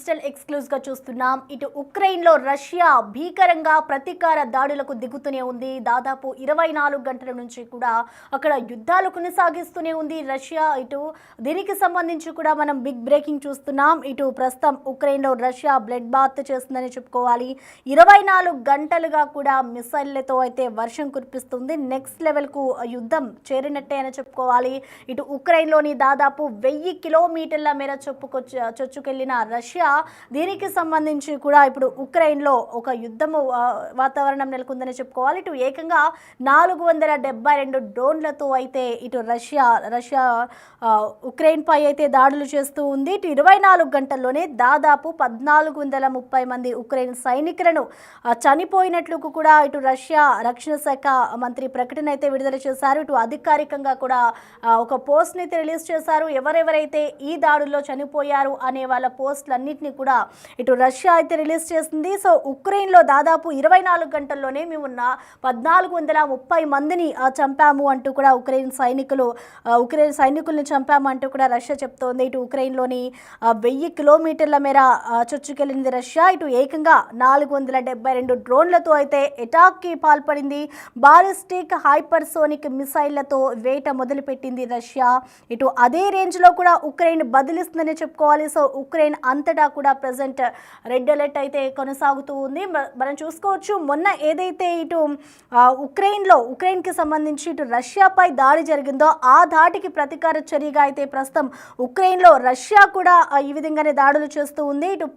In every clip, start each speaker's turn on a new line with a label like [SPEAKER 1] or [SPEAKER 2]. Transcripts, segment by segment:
[SPEAKER 1] Digital exclusive గా చూస్తున్నాం. ఇటు ఉక్రెయిన్ లో రష్యా భీకరంగా ప్రతీకార దాడులకు దిగుతూనే ఉంది. దాదాపు 24 గంటల నుంచి కూడా అక్కడ యుద్ధాలు కొనసాగిస్తూనే ఉంది రష్యా. ఇటు దీనికి సంబంధించి కూడా మనం బిగ్ బ్రేకింగ్ చూస్తున్నాం. ఇటు ప్రస్తుతం ఉక్రెయిన్ లో రష్యా బ్లడ్ బాత్ చేస్తుందని చెప్పుకోవాలి. 24 గంటలుగా కూడా మిసైళ్లతో అయితే వర్షం కురిపిస్తుంది. నెక్స్ట్ లెవెల్ కు యుద్ధం చేరినట్టే అని చెప్పుకోవాలి. ఇటు ఉక్రెయిన్ లోని దాదాపు 1000 కిలోమీటర్ల మేర చొచ్చుకెళ్లిన రష్యా దీనికి సంబంధించి కూడా ఇప్పుడు ఉక్రెయిన్లో ఒక యుద్ధము వాతావరణం నెలకొందని చెప్పుకోవాలి. ఇటు ఏకంగా 472 డ్రోన్లతో అయితే ఇటు రష్యా ఉక్రెయిన్ పై అయితే దాడులు చేస్తూ ఉంది. ఇటు 24 గంటల్లోనే దాదాపు 1430 మంది ఉక్రెయిన్ సైనికులను చనిపోయినట్లు కూడా ఇటు రష్యా రక్షణ శాఖ మంత్రి ప్రకటన అయితే విడుదల చేశారు. ఇటు అధికారికంగా కూడా ఒక పోస్ట్ని అయితే రిలీజ్ చేశారు. ఎవరెవరైతే ఈ దాడుల్లో చనిపోయారు అనే వాళ్ళ పోస్టులన్నింటినీ కూడా ఇటు రష్యా అయితే రిలీజ్ చేసింది. సో ఉక్రెయిన్లో దాదాపు 24 గంటల్లోనే మేము 1430 మందిని చంపాము అంటూ కూడా ఉక్రెయిన్ సైనికుల్ని చంపాము అంటూ కూడా రష్యా చెప్తోంది. ఇటు ఉక్రెయిన్లోని 1000 కిలోమీటర్ల మేర చొచ్చుకెళ్ళింది రష్యా. ఇటు ఏకంగా 472 డ్రోన్లతో అయితే అటాక్కి పాల్పడింది. బాలిస్టిక్ హైపర్సోనిక్ మిసైళ్లతో వేట మొదలుపెట్టింది రష్యా. ఇటు అదే రేంజ్లో కూడా ఉక్రెయిన్ బదిలిస్తుందని చెప్పుకోవాలి. సో ఉక్రెయిన్ అంతటా కూడా ప్రజెంట్ రెడ్ అలర్ట్ అయితే కొనసాగుతూ ఉంది. మనం చూసుకోవచ్చు, మొన్న ఏదైతే ఇటు ఉక్రెయిన్కి సంబంధించి ఇటు రష్యాపై దాడి జరిగిందో ఆ దాడికి ప్రతీకార చర్యగా అయితే ప్రస్తుతం ఉక్రెయిన్లో రష్యా కూడా ఈ విధంగానే దాడులు చేస్తూ ఉంది. ఇటు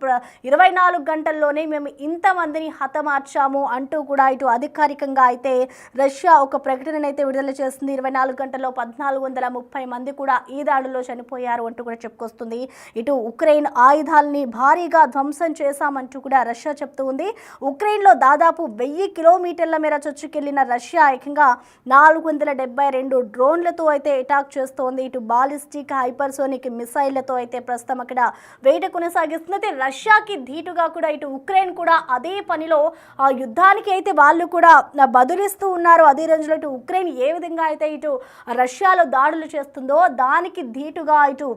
[SPEAKER 1] 24 గంటల్లోనే మేము ఇంతమందిని హతమార్చాము అంటూ కూడా ఇటు అధికారికంగా అయితే రష్యా ఒక ప్రకటననైతే విడుదల చేస్తుంది. 24 గంటల్లో 1430 మంది కూడా ఈ దాడుల్లో చనిపోయారు అంటూ కూడా చెప్పుకొస్తుంది. ఇటు ఉక్రెయిన్ ఆయుధాలని భారీగా ధ్వంసం చేశామంటూ కూడా రష్యా చెప్తూ ఉంది. ఉక్రెయిన్లో దాదాపు 1000 కిలోమీటర్ల మేర చొచ్చుకెళ్లిన రష్యా ఏకంగా 472 డ్రోన్లతో అయితే అటాక్ చేస్తోంది. ఇటు బాలిస్టిక్ హైపర్సోనిక్ మిసైళ్లతో అయితే ప్రస్తుతం అక్కడ వేట కొనసాగిస్తుంది. రష్యాకి ధీటుగా కూడా ఇటు ఉక్రెయిన్ కూడా అదే పనిలో యుద్ధానికి అయితే వాళ్ళు కూడా బదులిస్తూ ఉన్నారు. అదే రేంజ్లో ఇటు ఉక్రెయిన్ ఏ విధంగా అయితే ఇటు రష్యాలో దాడులు చేస్తుందో దానికి ధీటుగా ఇటు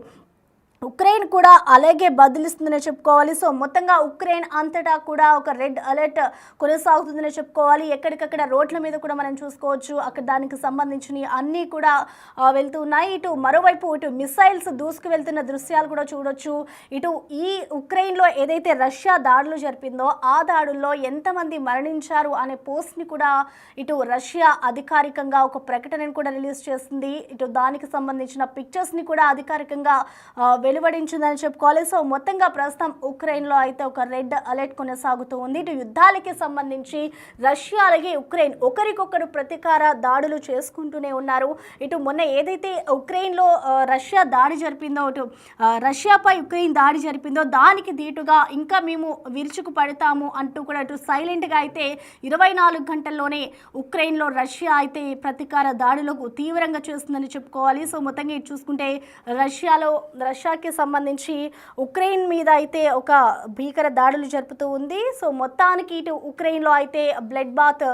[SPEAKER 1] ఉక్రెయిన్ కూడా అలాగే బదిలిస్తుందని చెప్పుకోవాలి. సో మొత్తంగా ఉక్రెయిన్ అంతటా కూడా ఒక రెడ్ అలర్ట్ కొనసాగుతుందని చెప్పుకోవాలి. ఎక్కడికక్కడ రోడ్ల మీద కూడా మనం చూసుకోవచ్చు, అక్కడ దానికి సంబంధించిన అన్నీ కూడా వెళ్తూ ఉన్నాయి. ఇటు మరోవైపు ఇటు మిసైల్స్ దూసుకు వెళ్తున్న దృశ్యాలు కూడా చూడొచ్చు. ఇటు ఈ ఉక్రెయిన్లో ఏదైతే రష్యా దాడులు జరిపిందో ఆ దాడుల్లో ఎంతమంది మరణించారు అనే పోస్ట్ని కూడా ఇటు రష్యా అధికారికంగా ఒక ప్రకటనను కూడా రిలీజ్ చేస్తుంది. ఇటు దానికి సంబంధించిన పిక్చర్స్ని కూడా అధికారికంగా వెలువడించిందని చెప్పుకోవాలి. సో మొత్తంగా ప్రస్తుతం ఉక్రెయిన్లో అయితే ఒక రెడ్ అలర్ట్ కొనసాగుతూ ఉంది. ఇటు యుద్ధాలకి సంబంధించి రష్యా అలాగే ఉక్రెయిన్ ఒకరికొకరు ప్రతీకార దాడులు చేసుకుంటూనే ఉన్నారు. ఇటు మొన్న ఏదైతే ఉక్రెయిన్లో రష్యా దాడి జరిపిందో, ఇటు రష్యాపై ఉక్రెయిన్ దాడి జరిపిందో దానికి ధీటుగా ఇంకా మేము విరుచుకు పడతాము అంటూ కూడా ఇటు సైలెంట్గా అయితే 24 గంటల్లోనే ఉక్రెయిన్లో రష్యా అయితే ప్రతీకార దాడులకు తీవ్రంగా చేస్తుందని చెప్పుకోవాలి. సో మొత్తంగా ఇటు చూసుకుంటే రష్యాకి సంబంధించి ఉక్రెయిన్ మీద అయితే ఒక భీకర దాడులు జరుపుతూ ఉంది. సో మొత్తానికి ఇటు ఉక్రెయిన్లో అయితే బ్లడ్ బాత్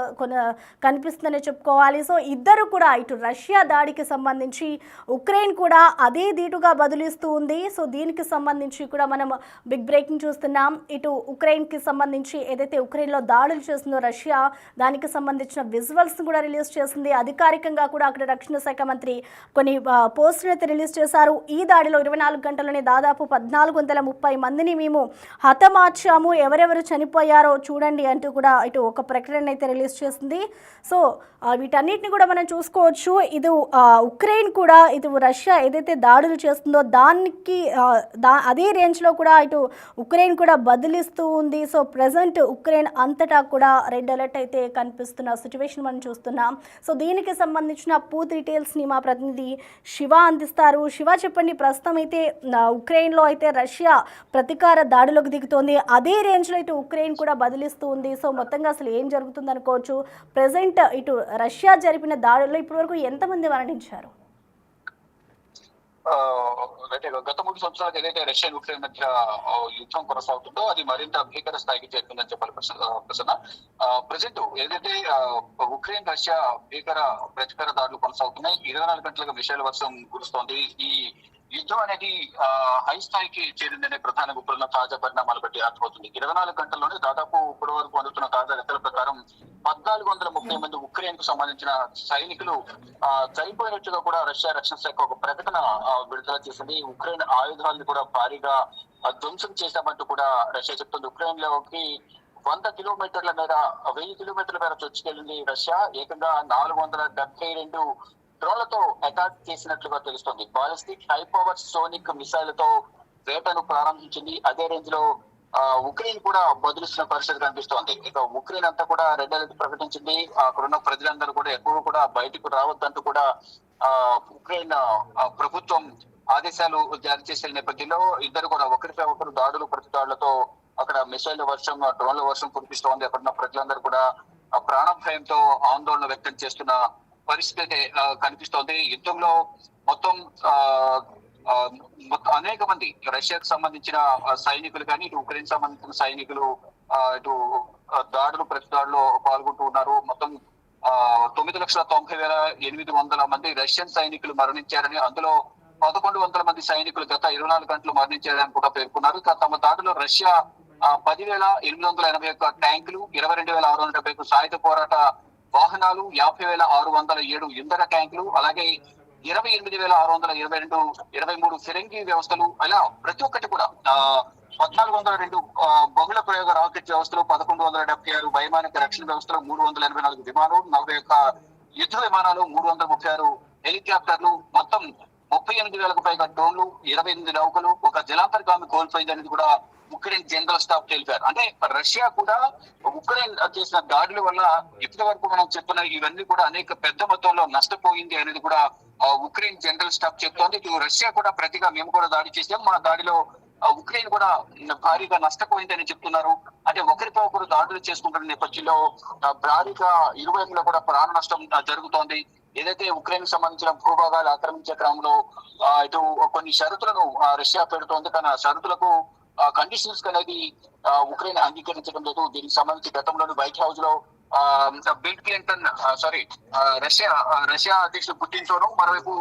[SPEAKER 1] కనిపిస్తుందని చెప్పుకోవాలి. సో ఇద్దరు కూడా ఇటు రష్యా దాడికి సంబంధించి ఉక్రెయిన్ కూడా అదే ధీటుగా బదులిస్తూ ఉంది. సో దీనికి సంబంధించి కూడా మనం బిగ్ బ్రేకింగ్ చూస్తున్నాం. ఇటు ఉక్రెయిన్కి సంబంధించి ఏదైతే ఉక్రెయిన్లో దాడులు చేస్తుందో రష్యా, దానికి సంబంధించిన విజువల్స్ కూడా రిలీజ్ చేసింది. అధికారికంగా కూడా అక్కడ రక్షణ శాఖ మంత్రి కొన్ని పోస్టులు అయితే రిలీజ్ చేశారు. ఈ దాడిలో 24 గంటల్లోనే దాదాపు 1430 మందిని మేము హతమార్చాము, ఎవరెవరు చనిపోయారో చూడండి అంటూ కూడా ఇటు ఒక ప్రకటన అయితే రిలీజ్ చేసింది. సో వీటన్నిటిని కూడా మనం చూసుకోవచ్చు. ఇది ఉక్రెయిన్ కూడా ఇటు రష్యా ఏదైతే దాడులు చేస్తుందో దానికి అదే రేంజ్లో కూడా ఇటు ఉక్రెయిన్ కూడా బదిలిస్తూ ఉంది. సో ప్రజెంట్ ఉక్రెయిన్ అంతటా కూడా రెడ్ అలర్ట్ అయితే కనిపిస్తున్న సిచ్యువేషన్ మనం చూస్తున్నాం. సో దీనికి సంబంధించిన పూర్తి డీటెయిల్స్ని మా ప్రతినిధి శివ అందిస్తారు. శివ, చెప్పండి, ప్రస్తుతం అయితే ఉక్రెయిన్లో అయితే రష్యా ప్రతీకార దాడులకు దిగుతోంది, అదే రేంజ్లో ఇటు ఉక్రెయిన్ కూడా బదిలిస్తూ ఉంది. సో మొత్తంగా అసలు ఏం జరుగుతుంది అనుకోవచ్చు? ప్రెసెంట్ ఇటు రష్యా జరిపిన దాడుల్లో ఇప్పటివరకు ఎంతమంది మరణించారు?
[SPEAKER 2] గత 3 సంవత్సరాలకు ఏదైతే రష్యా ఉక్రెయిన్ మధ్య యుద్ధం కొనసాగుతుందో అది మరింత భీకర స్థాయికి చేరుకుందని చెప్పాలి ప్రసన్న. ప్రజెంట్ ఏదైతే ఉక్రెయిన్ రష్యా భీకర ప్రతీకార దాడులు కొనసాగుతున్నాయి, 24 గంటలుగా మిసైల్ వర్షం కురుస్తోంది. ఈ యుద్ధం అనేది హై స్థాయికి చేరిందనే ప్రధాన గుప్పులున్న తాజా పరిణామాలు బట్టి అర్థమవుతుంది. 24 గంటల్లోనే దాదాపు ఇప్పటి వరకు అందుతున్న తాజా లెక్కల ప్రకారం 1430 మంది ఉక్రెయిన్ కు సంబంధించిన సైనికులు చనిపోయినట్టుగా కూడా రష్యా రక్షణ శాఖ ఒక ప్రకటన విడుదల చేసింది. ఉక్రెయిన్ ఆయుధాలను కూడా భారీగా ధ్వంసం చేశామంటూ కూడా రష్యా చెప్తుంది. ఉక్రెయిన్ లోకి 100 కిలోమీటర్ల మేర 1000 కిలోమీటర్ల మేర చొచ్చుకెళ్లింది రష్యా. ఏకంగా 472 డ్రోన్లతో అటాక్ చేసినట్లుగా తెలుస్తోంది. Ballistic high power sonic missile తో వేటను ప్రారంభించింది. అదే రేంజ్ లో ఉక్రెయిన్ కూడా బదులిస్తున్న పరిస్థితి కనిపిస్తోంది. ఇక ఉక్రెయిన్ అంతా కూడా రెడ్ అలర్ట్ ప్రకటించింది. అక్కడున్న ప్రజలందరూ కూడా ఎక్కువ కూడా బయటకు రావద్దంటూ కూడా ఉక్రెయిన్ ప్రభుత్వం ఆదేశాలు జారీ చేసే నేపథ్యంలో ఇద్దరు కూడా ఒకరిపై ఒకరు దాడులు ప్రతిదాడులతో అక్కడ మిసైల్ వర్షం డ్రోన్ల వర్షం కురిపిస్తోంది. అక్కడున్న ప్రజలందరూ కూడా ప్రాణ భయంతో ఆందోళన వ్యక్తం చేస్తున్న పరిస్థితి కనిపిస్తోంది. యుద్ధంలో మొత్తం అనేక మంది రష్యాకు సంబంధించిన సైనికులు కానీ ఇటు ఉక్రెయిన్ సంబంధించిన సైనికులు ఇటు దాడులు ప్రతిదాడులో పాల్గొంటూ ఉన్నారు. మొత్తం 9,90,800 మంది రష్యన్ సైనికులు మరణించారని, అందులో 1,100 మంది సైనికులు గత 24 గంటలు మరణించారని కూడా పేర్కొన్నారు. తమ దాడిలో రష్యా 10,881 ట్యాంకులు, 22,675 సాయుధ పోరాట వాహనాలు, 50,607 ఇంధన ట్యాంకులు, అలాగే 28,622 ఫిరంగి వ్యవస్థలు, అలా ప్రతి ఒక్కటి కూడా 1,402 బహుళ ప్రయోగ రాకెట్ వ్యవస్థలు, 1,176 వైమానిక రక్షణ వ్యవస్థలు, 384 విమానాలు, 41 యుద్ధ విమానాలు, 336 హెలికాప్టర్లు, మొత్తం 38,000కు పైగా డ్రోన్లు, 28 నౌకలు, ఒక జలాంతర్గామి కోల్పోయిందనేది కూడా ఉక్రెయిన్ జనరల్ స్టాఫ్ తెలిపారు. అంటే రష్యా కూడా ఉక్రెయిన్ చేసిన దాడుల వల్ల ఇప్పటి వరకు మనం చెప్తున్న ఇవన్నీ కూడా అనేక పెద్ద మొత్తంలో నష్టపోయింది అనేది కూడా ఉక్రెయిన్ జనరల్ స్టాఫ్ చెప్తోంది. రష్యా కూడా ప్రతిగా మేము కూడా దాడి చేసాం, మా దాడిలో ఉక్రెయిన్ కూడా భారీగా నష్టపోయిందని చెప్తున్నారు. అంటే ఒకరితో ఒకరు దాడులు చేసుకుంటున్న నేపథ్యంలో భారీగా ఇరువైపులా కూడా ప్రాణ నష్టం జరుగుతోంది. ఏదైతే ఉక్రెయిన్ సంబంధించిన భూభాగాలు ఆక్రమించే క్రమంలో ఇటు కొన్ని షరతులను రష్యా పెడుతోంది. కానీ ఆ షరతులకు కండిషన్స్ అనేది ఉక్రెయిన్ అంగీకరించడం లేదు. దీనికి సంబంధించి గతంలోని వైట్ హౌస్ లో బిల్ క్లింటన్ రష్యా అధ్యక్షుడు పుటిన్ తోనూ, మరోవైపు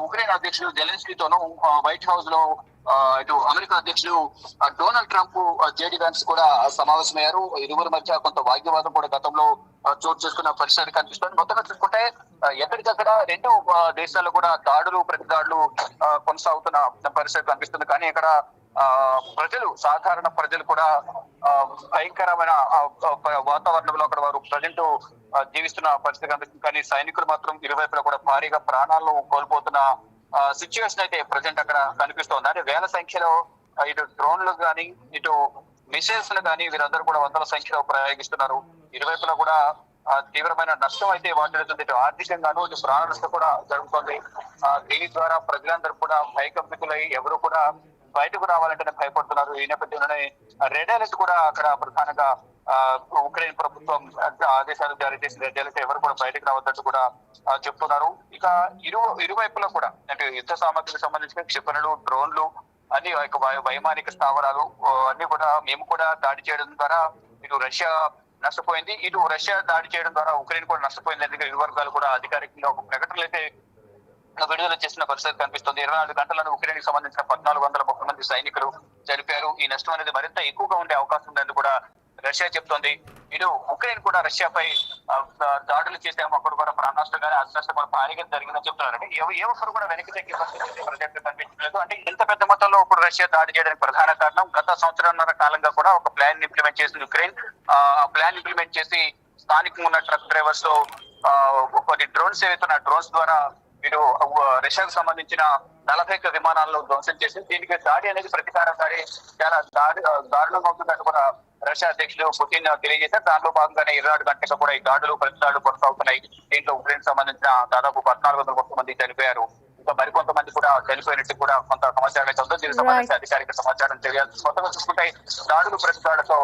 [SPEAKER 2] ఉక్రెయిన్ అధ్యక్షుడు జెలెన్స్కీతోనూ వైట్ హౌస్ లో ఇటు అమెరికా అధ్యక్షుడు డొనాల్డ్ ట్రంప్, జేడీ వ్యాన్స్ కూడా సమావేశమయ్యారు. ఇరువురి మధ్య కొంత వాగ్వివాదం కూడా గతంలో చోటు చేసుకున్న పరిస్థితి కనిపిస్తుంది. మొత్తంగా చూసుకుంటే ఎక్కడికక్కడ రెండు దేశాల్లో కూడా దాడులు ప్రతిదాడులు కొనసాగుతున్న పరిస్థితి కనిపిస్తుంది. కానీ ఇక్కడ సాధారణ ప్రజలు కూడా భయంకరమైన వాతావరణంలో అక్కడ వారు ప్రజెంట్ జీవిస్తున్న పరిస్థితి కనిపిస్తుంది. కానీ సైనికులు మాత్రం ఇరువైపులా కూడా భారీగా ప్రాణాలను కోల్పోతున్న సిచ్యువేషన్ అయితే ప్రజెంట్ అక్కడ కనిపిస్తోంది. అంటే వేల సంఖ్యలో ఇటు డ్రోన్లు కానీ ఇటు మిసైల్స్ కానీ వీరందరూ కూడా వందల సంఖ్యలో ప్రయోగిస్తున్నారు. ఇరువైపులా కూడా తీవ్రమైన నష్టం అయితే వాటిల్లుతుంది. ఇటు ఆర్థికంగాను ఇటు ప్రాణ నష్టం కూడా జరుగుతుంది. దీని ద్వారా ప్రజలందరూ కూడా భయకంపితులై ఎవరు కూడా బయటకు రావాలంటేనే భయపడుతున్నారు. ఈ నేపథ్యంలోనే రెడ్ అలర్ట్ కూడా అక్కడ ప్రధానంగా ఉక్రెయిన్ ప్రభుత్వం ఆదేశాలు జారీ చేసిన రెడ్ అలర్ట్ ఎవరు కూడా బయటకు రావద్దంటూ కూడా చెప్తున్నారు. ఇక ఇరువైపులా కూడా అంటే యుద్ధ సామగ్రికి సంబంధించిన క్షిపణులు, డ్రోన్లు అన్ని వైమానిక స్థావరాలు అన్ని కూడా మేము కూడా దాడి చేయడం ద్వారా ఇటు రష్యా నష్టపోయింది, ఇటు రష్యా దాడి చేయడం ద్వారా ఉక్రెయిన్ కూడా నష్టపోయింది. ఎందుకంటే ఇరు వర్గాలు కూడా అధికారికంగా ఒక ప్రకటనలు అయితే విడుదల చేసిన పరిస్థితి కనిపిస్తుంది. 24 గంటలను ఉక్రెయిన్ కి సంబంధించిన 1,430 మంది సైనికులు చనిపోయారు. ఈ నష్టం అనేది మరింత ఎక్కువగా ఉండే అవకాశం ఉందని కూడా రష్యా చెప్తోంది. ఇటు ఉక్రెయిన్ కూడా రష్యాపై దాడులు చేసాము, అక్కడ కూడా ప్రాణ నష్టం కానీ అతి నష్టం కూడా భారీగా జరిగిందని చెప్తున్నారు. అంటే ఏ ఒక్కరు కూడా వెనక్కి తగ్గే పరిస్థితి ప్రజెంట్ కనిపించలేదు. అంటే ఇంత పెద్ద మొత్తంలో ఇప్పుడు రష్యా దాడి చేయడానికి ప్రధాన కారణం గత సంవత్సరాన్నర కాలంగా కూడా ఒక ప్లాన్ ఇంప్లిమెంట్ చేసింది ఉక్రెయిన్. ఆ ప్లాన్ ఇంప్లిమెంట్ చేసి స్థానికంగా ఉన్న ట్రక్ డ్రైవర్స్ తో కొన్ని డ్రోన్స్ ఏవైతున్న డ్రోన్స్ ద్వారా వీరు రష్యాకు సంబంధించిన 40 విమానాలను ధ్వంసం చేసి దీనికి దాడి అనేది ప్రతీకార దాడి చాలా దారుణంగా అవుతుందని కూడా రష్యా అధ్యక్షుడు పుతిన్ తెలియజేశారు. దాంట్లో భాగంగానే 24 గంటలకు కూడా ఈ దాడులు ప్రతిదాడులు కొనసాగుతున్నాయి. దీంట్లో ఉక్రెయిన్ సంబంధించిన దాదాపు 1,430 మంది చనిపోయారు. ఇంకా మరికొంతమంది కూడా చనిపోయినట్టు కూడా కొంత సమాచారం అయితే ఉందో. దీనికి సంబంధించి అధికారిక సమాచారం తెలియాలి. మొత్తంగా చూసుకుంటే దాడులు ప్రతిదాడులతో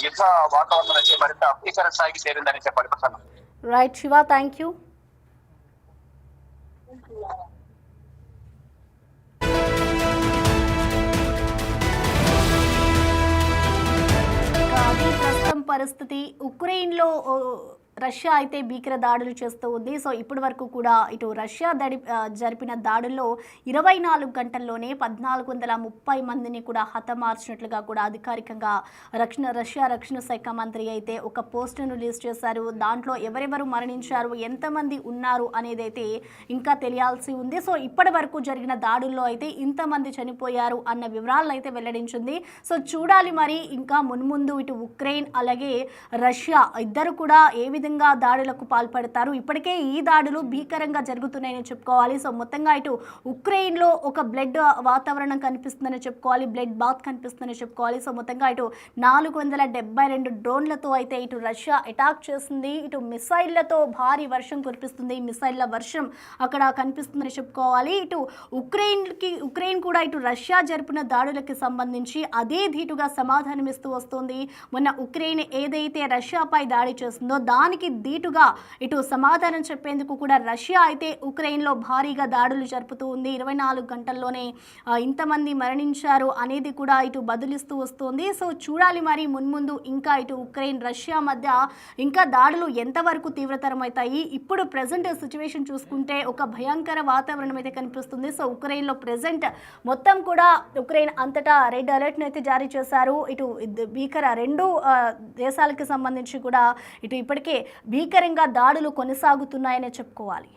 [SPEAKER 2] యుద్ధ వాతావరణం నుంచి మరింత భీకర స్థాయికి చేరిందని చెప్పాలి.
[SPEAKER 1] Right Shiva, thank you. ప్రస్తుతం పరిస్థితి ఉక్రెయిన్లో రష్యా అయితే భీకర దాడులు చేస్తూ ఉంది. సో ఇప్పటి వరకు కూడా ఇటు రష్యా జరిపిన దాడుల్లో 24 గంటల్లోనే 1430 మందిని కూడా హతమార్చినట్లుగా కూడా అధికారికంగా రష్యా రక్షణ శాఖ మంత్రి అయితే ఒక పోస్టును రిలీజ్ చేశారు. దాంట్లో ఎవరెవరు మరణించారు, ఎంతమంది ఉన్నారు అనేది అయితే ఇంకా తెలియాల్సి ఉంది. సో ఇప్పటి వరకు జరిగిన దాడుల్లో అయితే ఇంతమంది చనిపోయారు అన్న వివరాలను అయితే వెల్లడించింది. సో చూడాలి మరి ఇంకా మున్ముందు ఇటు ఉక్రెయిన్ అలాగే రష్యా ఇద్దరు కూడా ఏ విధంగా దాడులకు పాల్పడతారు. ఇప్పటికే ఈ దాడులు భీకరంగా జరుగుతున్నాయని చెప్పుకోవాలి. సో మొత్తంగా ఇటు ఉక్రెయిన్లో ఒక బ్లడ్ వాతావరణం కనిపిస్తుందని చెప్పుకోవాలి, బ్లడ్ బాత్ కనిపిస్తుందని చెప్పుకోవాలి. సో మొత్తంగా ఇటు 472 డ్రోన్లతో అయితే ఇటు రష్యా అటాక్ చేస్తుంది. ఇటు మిసైళ్లతో భారీ వర్షం కురిపిస్తుంది, మిసైళ్ల వర్షం అక్కడ కనిపిస్తుందని చెప్పుకోవాలి. ఇటు ఉక్రెయిన్ కూడా ఇటు రష్యా జరిపిన దాడులకు సంబంధించి అదే ధీటుగా సమాధానమిస్తూ వస్తుంది. మొన్న ఉక్రెయిన్ ఏదైతే రష్యాపై దాడి చేస్తుందో దానికి ధీటుగా ఇటు సమాధానం చెప్పేందుకు కూడా రష్యా అయితే ఉక్రెయిన్లో భారీగా దాడులు జరుపుతూ ఉంది. 24 గంటల్లోనే ఇంతమంది మరణించారు అనేది కూడా ఇటు బదులిస్తూ వస్తుంది. సో చూడాలి మరి మున్ముందు ఇంకా ఇటు ఉక్రెయిన్ రష్యా మధ్య ఇంకా దాడులు ఎంతవరకు తీవ్రతరం అవుతాయి. ఇప్పుడు ప్రజెంట్ సిచ్యువేషన్ చూసుకుంటే ఒక భయంకర వాతావరణం అయితే కనిపిస్తుంది. సో ఉక్రెయిన్లో ప్రజెంట్ మొత్తం కూడా ఉక్రెయిన్ అంతటా రెడ్ అలర్ట్ను అయితే జారీ చేశారు. ఇటు భీకర రెండు దేశాలకు సంబంధించి కూడా ఇటు ఇప్పటికే భీకరంగా దాడులు కొనసాగుతున్నాయనే చెప్పుకోవాలి.